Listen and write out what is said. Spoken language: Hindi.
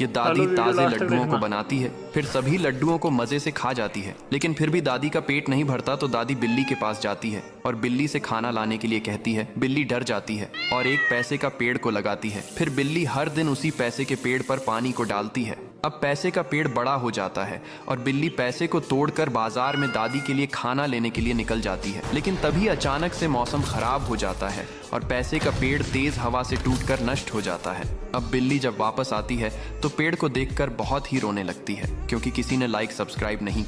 ये दादी ताज़े लड्डुओं को बनाती है, फिर सभी लड्डुओं को मज़े से खा जाती है। लेकिन फिर भी दादी का पेट नहीं भरता तो दादी बिल्ली के पास जाती है और बिल्ली से खाना लाने के लिए कहती है। बिल्ली डर जाती है और एक पैसे का पेड़ को लगाती है। फिर बिल्ली हर दिन उसी पैसे के पेड़ पर पानी को डालती है। अब पैसे का पेड़ बड़ा हो जाता है और बिल्ली पैसे को तोड़कर बाजार में दादी के लिए खाना लेने के लिए निकल जाती है। लेकिन तभी अचानक से मौसम खराब हो जाता है और पैसे का पेड़ तेज हवा से टूटकर नष्ट हो जाता है। अब बिल्ली जब वापस आती है तो पेड़ को देखकर बहुत ही रोने लगती है, क्योंकि किसी ने लाइक सब्सक्राइब नहीं किया।